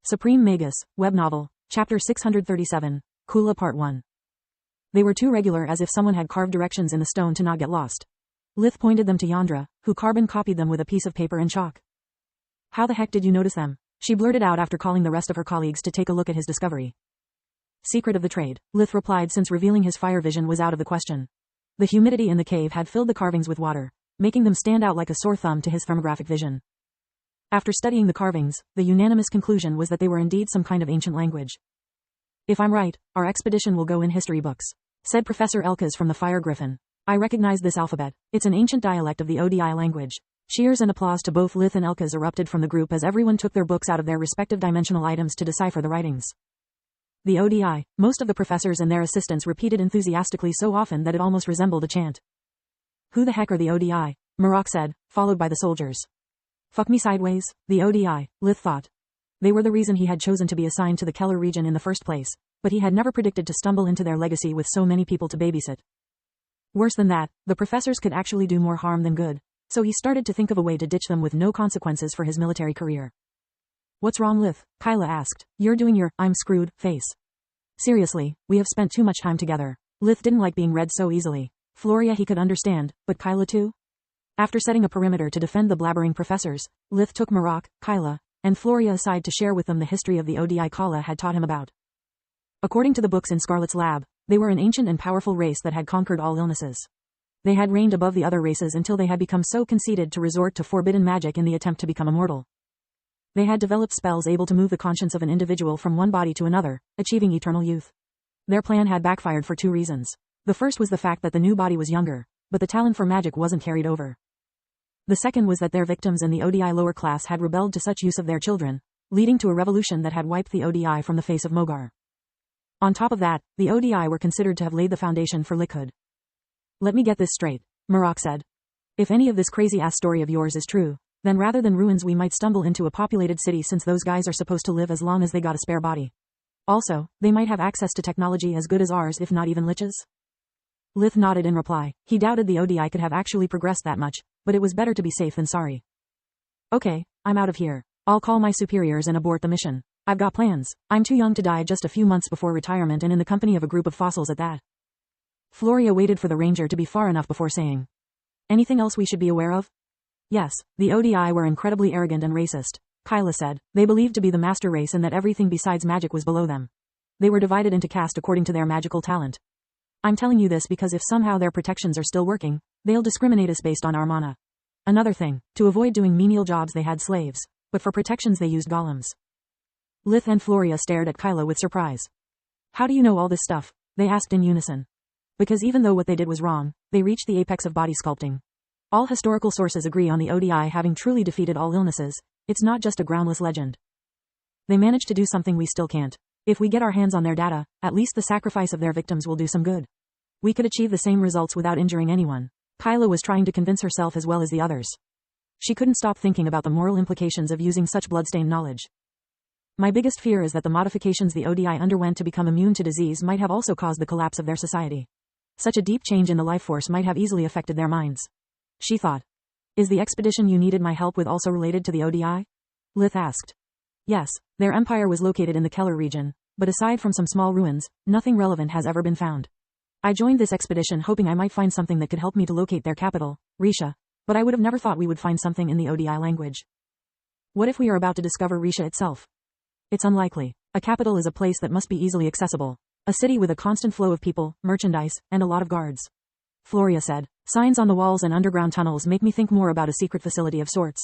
Supreme Magus, Web Novel, Chapter 637, Kulah Part 1. They were too regular, as if someone had carved directions in the stone to not get lost. Lith pointed them to Yandra, who carbon copied them with a piece of paper and chalk. How the heck did you notice them? She blurted out after calling the rest of her colleagues to take a look at his discovery. Secret of the trade, Lith replied, since revealing his fire vision was out of the question. The humidity in the cave had filled the carvings with water, making them stand out like a sore thumb to his thermographic vision. After studying the carvings, the unanimous conclusion was that they were indeed some kind of ancient language. If I'm right, our expedition will go in history books, said Professor Elkas from the Fire Griffin. I recognize this alphabet. It's an ancient dialect of the ODI language. Cheers and applause to both Lith and Elkas erupted from the group as everyone took their books out of their respective dimensional items to decipher the writings. The ODI, most of the professors and their assistants repeated enthusiastically so often that it almost resembled a chant. Who the heck are the ODI? Marok said, followed by the soldiers. Fuck me sideways, the ODI, Lith thought. They were the reason he had chosen to be assigned to the Keller region in the first place, but he had never predicted to stumble into their legacy with so many people to babysit. Worse than that, the professors could actually do more harm than good, so he started to think of a way to ditch them with no consequences for his military career. What's wrong, Lith? Kyla asked. You're doing your I'm screwed face. Seriously, we have spent too much time together. Lith didn't like being read so easily. Floria he could understand, but Kyla too? After setting a perimeter to defend the blabbering professors, Lith took Marok, Kyla, and Floria aside to share with them the history of the ODI Kala had taught him about. According to the books in Scarlet's lab, they were an ancient and powerful race that had conquered all illnesses. They had reigned above the other races until they had become so conceited to resort to forbidden magic in the attempt to become immortal. They had developed spells able to move the conscience of an individual from one body to another, achieving eternal youth. Their plan had backfired for two reasons. The first was the fact that the new body was younger, but the talent for magic wasn't carried over. The second was that their victims in the ODI lower class had rebelled to such use of their children, leading to a revolution that had wiped the ODI from the face of Mogar. On top of that, the ODI were considered to have laid the foundation for Liquid. Let me get this straight, Marok said. If any of this crazy-ass story of yours is true, then rather than ruins we might stumble into a populated city, since those guys are supposed to live as long as they got a spare body. Also, they might have access to technology as good as ours, if not even liches. Lith nodded in reply. He doubted the ODI could have actually progressed that much, but it was better to be safe than sorry. Okay, I'm out of here. I'll call my superiors and abort the mission. I've got plans. I'm too young to die just a few months before retirement, and in the company of a group of fossils at that. Floria waited for the ranger to be far enough before saying, anything else we should be aware of? Yes, the ODI were incredibly arrogant and racist, Kyla said. They believed to be the master race and that everything besides magic was below them. They were divided into caste according to their magical talent. I'm telling you this because if somehow their protections are still working, they'll discriminate us based on our mana. Another thing, to avoid doing menial jobs they had slaves, but for protections they used golems. Lith and Floria stared at Kyla with surprise. How do you know all this stuff? They asked in unison. Because even though what they did was wrong, they reached the apex of body sculpting. All historical sources agree on the ODI having truly defeated all illnesses. It's not just a groundless legend. They managed to do something we still can't. If we get our hands on their data, at least the sacrifice of their victims will do some good. We could achieve the same results without injuring anyone. Kyla was trying to convince herself as well as the others. She couldn't stop thinking about the moral implications of using such bloodstained knowledge. My biggest fear is that the modifications the ODI underwent to become immune to disease might have also caused the collapse of their society. Such a deep change in the life force might have easily affected their minds. She thought. Is the expedition you needed my help with also related to the ODI? Lith asked. Yes, their empire was located in the Keller region, but aside from some small ruins, nothing relevant has ever been found. I joined this expedition hoping I might find something that could help me to locate their capital, Risha, but I would have never thought we would find something in the ODI language. What if we are about to discover Risha itself? It's unlikely. A capital is a place that must be easily accessible. A city with a constant flow of people, merchandise, and a lot of guards. Floria said. Signs on the walls and underground tunnels make me think more about a secret facility of sorts.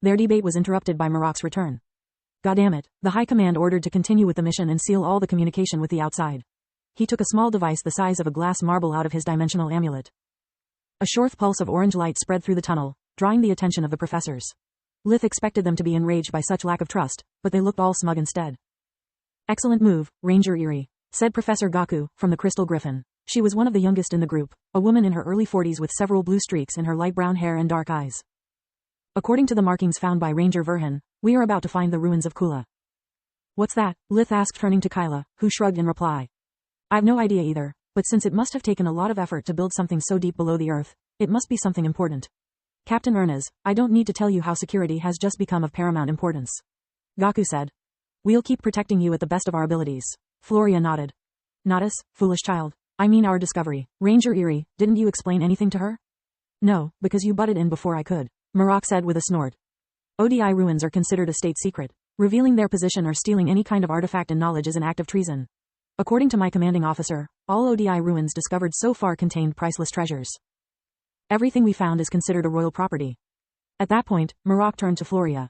Their debate was interrupted by Marok's return. Goddammit, the High Command ordered to continue with the mission and seal all the communication with the outside. He took a small device the size of a glass marble out of his dimensional amulet. A short pulse of orange light spread through the tunnel, drawing the attention of the professors. Lith expected them to be enraged by such lack of trust, but they looked all smug instead. Excellent move, Ranger Eerie, said Professor Gaku, from the Crystal Griffin. She was one of the youngest in the group, a woman in her early 40s with several blue streaks in her light brown hair and dark eyes. According to the markings found by Ranger Verhan, we are about to find the ruins of Kulah. What's that? Lith asked, turning to Kyla, who shrugged in reply. I've no idea either, but since it must have taken a lot of effort to build something so deep below the earth, it must be something important. Captain Ernaz, I don't need to tell you how security has just become of paramount importance. Gaku said. We'll keep protecting you at the best of our abilities. Floria nodded. Not us, foolish child. I mean our discovery. Ranger Erie, didn't you explain anything to her? No, because you butted in before I could, Marok said with a snort. ODI ruins are considered a state secret. Revealing their position or stealing any kind of artifact and knowledge is an act of treason. According to my commanding officer, all ODI ruins discovered so far contained priceless treasures. Everything we found is considered a royal property. At that point, Marok turned to Floria.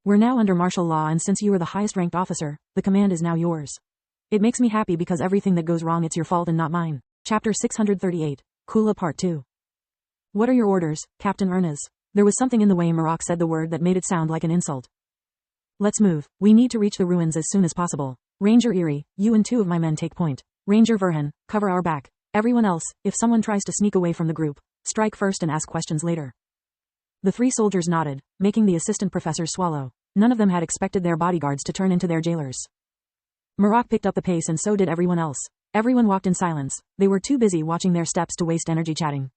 We're now under martial law, and since you are the highest ranked officer, the command is now yours. It makes me happy because everything that goes wrong, it's your fault and not mine. Chapter 638, Kulah Part 2. What are your orders, Captain Ernest? There was something in the way Marok said the word that made it sound like an insult. Let's move. We need to reach the ruins as soon as possible. Ranger Erie, you and 2 of my men take point. Ranger Verhan, cover our back. Everyone else, if someone tries to sneak away from the group, strike first and ask questions later. The 3 soldiers nodded, making the assistant professors swallow. None of them had expected their bodyguards to turn into their jailers. Marok picked up the pace and so did everyone else. Everyone walked in silence. They were too busy watching their steps to waste energy chatting.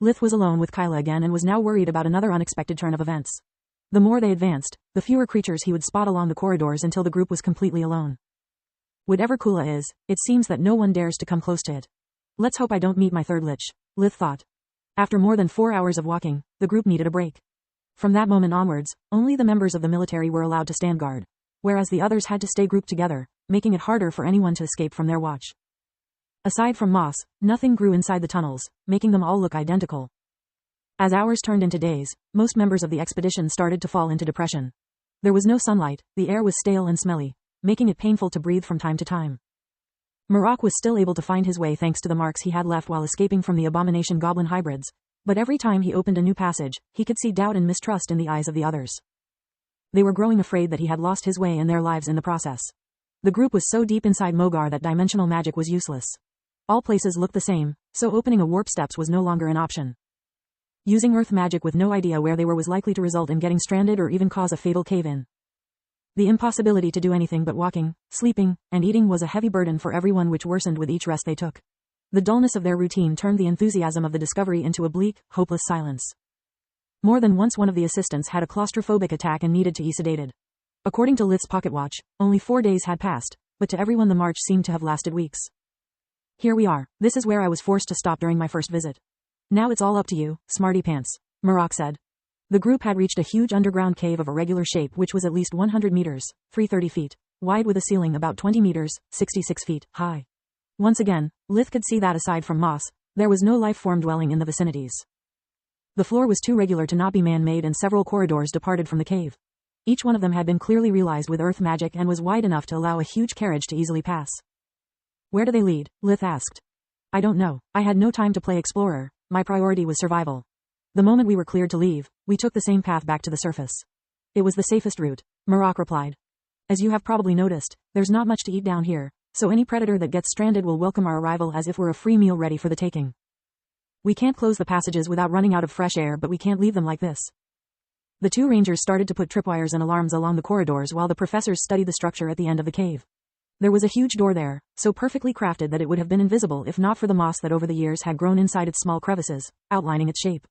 Lith was alone with Kyla again and was now worried about another unexpected turn of events. The more they advanced, the fewer creatures he would spot along the corridors until the group was completely alone. Whatever Kulah is, it seems that no one dares to come close to it. Let's hope I don't meet my third lich, Lith thought. After more than 4 hours of walking, the group needed a break. From that moment onwards, only the members of the military were allowed to stand guard, whereas the others had to stay grouped together, making it harder for anyone to escape from their watch. Aside from moss, nothing grew inside the tunnels, making them all look identical. As hours turned into days, most members of the expedition started to fall into depression. There was no sunlight, the air was stale and smelly, making it painful to breathe from time to time. Marok was still able to find his way thanks to the marks he had left while escaping from the abomination goblin hybrids, but every time he opened a new passage, he could see doubt and mistrust in the eyes of the others. They were growing afraid that he had lost his way and their lives in the process. The group was so deep inside Mogar that dimensional magic was useless. All places looked the same, so opening a warp steps was no longer an option. Using earth magic with no idea where they were was likely to result in getting stranded or even cause a fatal cave-in. The impossibility to do anything but walking, sleeping, and eating was a heavy burden for everyone, which worsened with each rest they took. The dullness of their routine turned the enthusiasm of the discovery into a bleak, hopeless silence. More than once one of the assistants had a claustrophobic attack and needed to be sedated. According to Lith's pocket watch, only 4 days had passed, but to everyone the march seemed to have lasted weeks. Here we are. This is where I was forced to stop during my first visit. Now it's all up to you, smarty pants, Marok said. The group had reached a huge underground cave of irregular shape which was at least 100 meters, 330 feet, wide with a ceiling about 20 meters, 66 feet, high. Once again, Lith could see that aside from moss, there was no life form dwelling in the vicinities. The floor was too regular to not be man-made and several corridors departed from the cave. Each one of them had been clearly realized with earth magic and was wide enough to allow a huge carriage to easily pass. Where do they lead? Lith asked. I don't know. I had no time to play explorer. My priority was survival. The moment we were cleared to leave, we took the same path back to the surface. It was the safest route, Marok replied. As you have probably noticed, there's not much to eat down here, so any predator that gets stranded will welcome our arrival as if we're a free meal ready for the taking. We can't close the passages without running out of fresh air, but we can't leave them like this. The 2 rangers started to put tripwires and alarms along the corridors while the professors studied the structure at the end of the cave. There was a huge door there, so perfectly crafted that it would have been invisible if not for the moss that over the years had grown inside its small crevices, outlining its shape.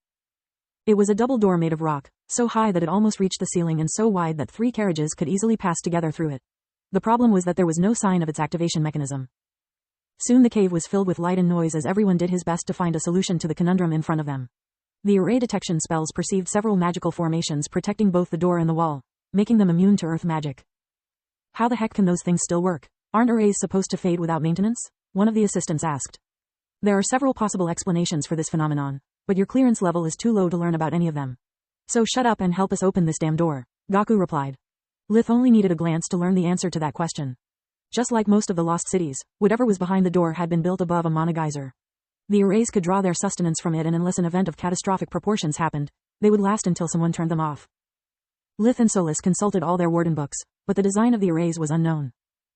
It was a double door made of rock, so high that it almost reached the ceiling and so wide that 3 carriages could easily pass together through it. The problem was that there was no sign of its activation mechanism. Soon the cave was filled with light and noise as everyone did his best to find a solution to the conundrum in front of them. The array detection spells perceived several magical formations protecting both the door and the wall, making them immune to earth magic. How the heck can those things still work? Aren't arrays supposed to fade without maintenance? One of the assistants asked. There are several possible explanations for this phenomenon, but your clearance level is too low to learn about any of them. So shut up and help us open this damn door, Gaku replied. Lith only needed a glance to learn the answer to that question. Just like most of the lost cities, whatever was behind the door had been built above a mana geyser. The arrays could draw their sustenance from it, and unless an event of catastrophic proportions happened, they would last until someone turned them off. Lith and Solis consulted all their warden books, but the design of the arrays was unknown.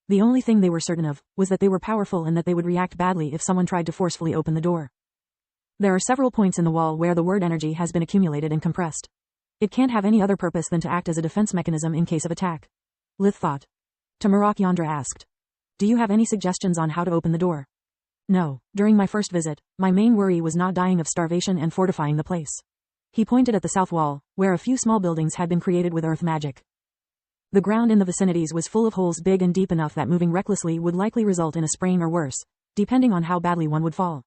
The only thing they were certain of was that they were powerful and that they would react badly if someone tried to forcefully open the door. There are several points in the wall where the word energy has been accumulated and compressed. It can't have any other purpose than to act as a defense mechanism in case of attack, Lith thought. To Marok, Yandra asked. Do you have any suggestions on how to open the door? No, during my first visit, my main worry was not dying of starvation and fortifying the place. He pointed at the south wall, where a few small buildings had been created with earth magic. The ground in the vicinities was full of holes big and deep enough that moving recklessly would likely result in a sprain or worse, depending on how badly one would fall.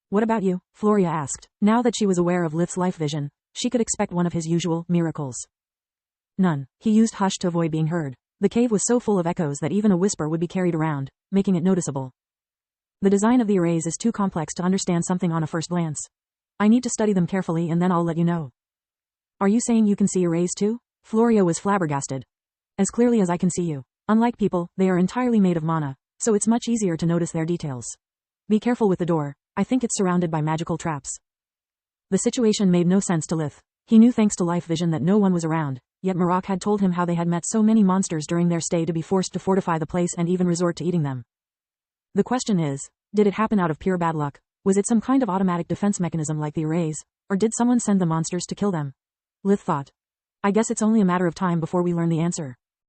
What about you? Floria asked. Now that she was aware of Lith's life vision, she could expect one of his usual miracles. None. He used hush to avoid being heard. The cave was so full of echoes that even a whisper would be carried around, making it noticeable. The design of the arrays is too complex to understand something on a first glance. I need to study them carefully and then I'll let you know. Are you saying you can see arrays too? Floria was flabbergasted. As clearly as I can see you. Unlike people, they are entirely made of mana, so it's much easier to notice their details. Be careful with the door. I think it's surrounded by magical traps. The situation made no sense to Lith. He knew thanks to life vision that no one was around, yet Marok had told him how they had met so many monsters during their stay to be forced to fortify the place and even resort to eating them. The question is, did it happen out of pure bad luck? Was it some kind of automatic defense mechanism like the arrays, or did someone send the monsters to kill them? Lith thought. I guess it's only a matter of time before we learn the answer.